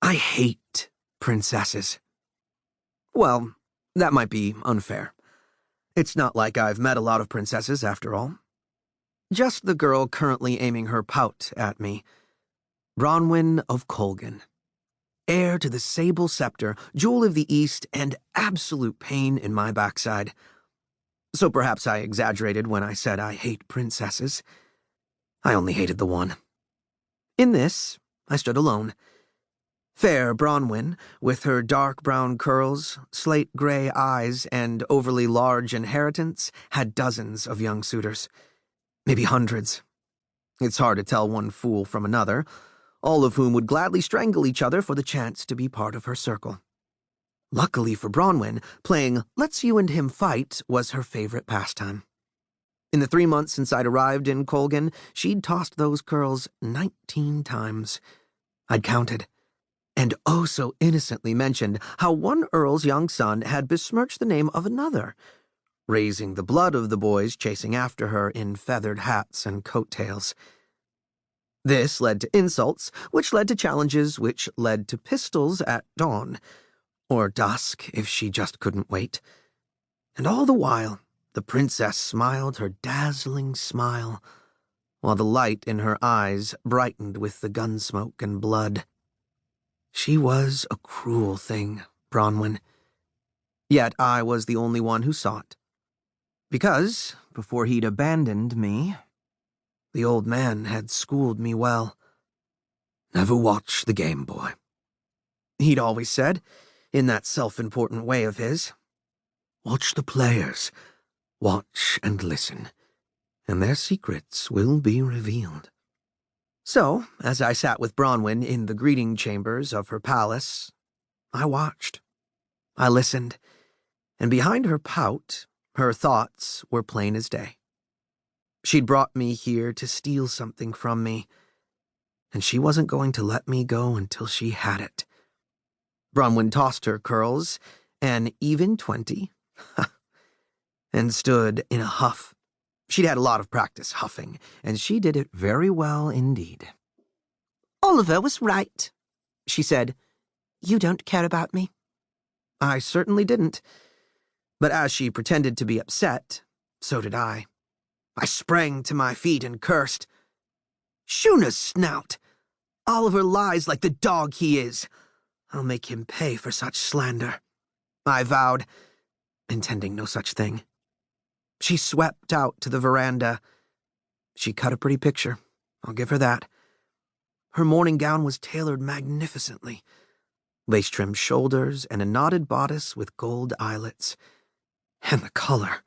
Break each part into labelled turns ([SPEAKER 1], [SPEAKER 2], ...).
[SPEAKER 1] I hate princesses. Well, that might be unfair. It's not like I've met a lot of princesses, after all. Just the girl currently aiming her pout at me. Bronwyn of Colgan. Heir to the sable scepter, jewel of the East, and absolute pain in my backside. So perhaps I exaggerated when I said I hate princesses. I only hated the one. In this, I stood alone. Fair Bronwyn, with her dark brown curls, slate-gray eyes, and overly large inheritance, had dozens of young suitors. Maybe hundreds. It's hard to tell one fool from another, all of whom would gladly strangle each other for the chance to be part of her circle. Luckily for Bronwyn, playing Let's You and Him Fight was her favorite pastime. In the 3 months since I'd arrived in Colgan, she'd tossed those curls 19 times. I'd counted, and oh so innocently mentioned how one earl's young son had besmirched the name of another, raising the blood of the boys chasing after her in feathered hats and coattails. This led to insults, which led to challenges, which led to pistols at dawn, or dusk if she just couldn't wait. And all the while, the princess smiled her dazzling smile, while the light in her eyes brightened with the gun smoke and blood. She was a cruel thing, Bronwyn. Yet I was the only one who saw it. Because, before he'd abandoned me, the old man had schooled me well. Never watch the game, boy. He'd always said, in that self-important way of his. Watch the players. Watch and listen, and their secrets will be revealed. So, as I sat with Bronwyn in the greeting chambers of her palace, I watched. I listened, and behind her pout, her thoughts were plain as day. She'd brought me here to steal something from me, and she wasn't going to let me go until she had it. Bronwyn tossed her curls, an even 20, and stood in a huff. She'd had a lot of practice huffing, and she did it very well indeed.
[SPEAKER 2] Oliver was right, she said. You don't care about me.
[SPEAKER 1] I certainly didn't. But as she pretended to be upset, so did I. I sprang to my feet and cursed. Shoona's snout! Oliver lies like the dog he is. I'll make him pay for such slander, I vowed, intending no such thing. She swept out to the veranda. She cut a pretty picture, I'll give her that. Her morning gown was tailored magnificently. Lace-trimmed shoulders and a knotted bodice with gold eyelets. And the color.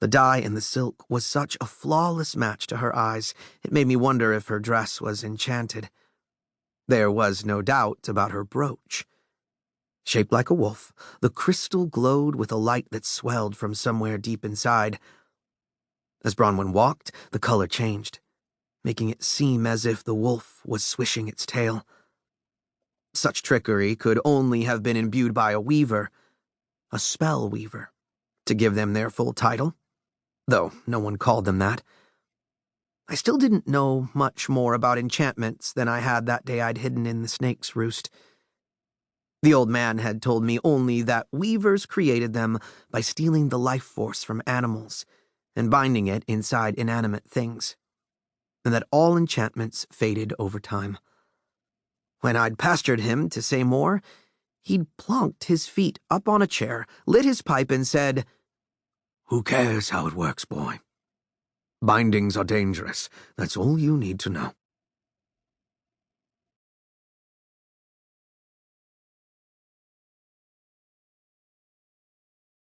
[SPEAKER 1] The dye in the silk was such a flawless match to her eyes, it made me wonder if her dress was enchanted. There was no doubt about her brooch. Shaped like a wolf, the crystal glowed with a light that swelled from somewhere deep inside. As Bronwyn walked, the color changed, making it seem as if the wolf was swishing its tail. Such trickery could only have been imbued by a weaver, a spell weaver, to give them their full title, though no one called them that. I still didn't know much more about enchantments than I had that day I'd hidden in the snake's roost. The old man had told me only that weavers created them by stealing the life force from animals and binding it inside inanimate things, and that all enchantments faded over time. When I'd pastured him to say more, he'd plonked his feet up on a chair, lit his pipe, and said, "Who cares how it works, boy? Bindings are dangerous. That's all you need to know."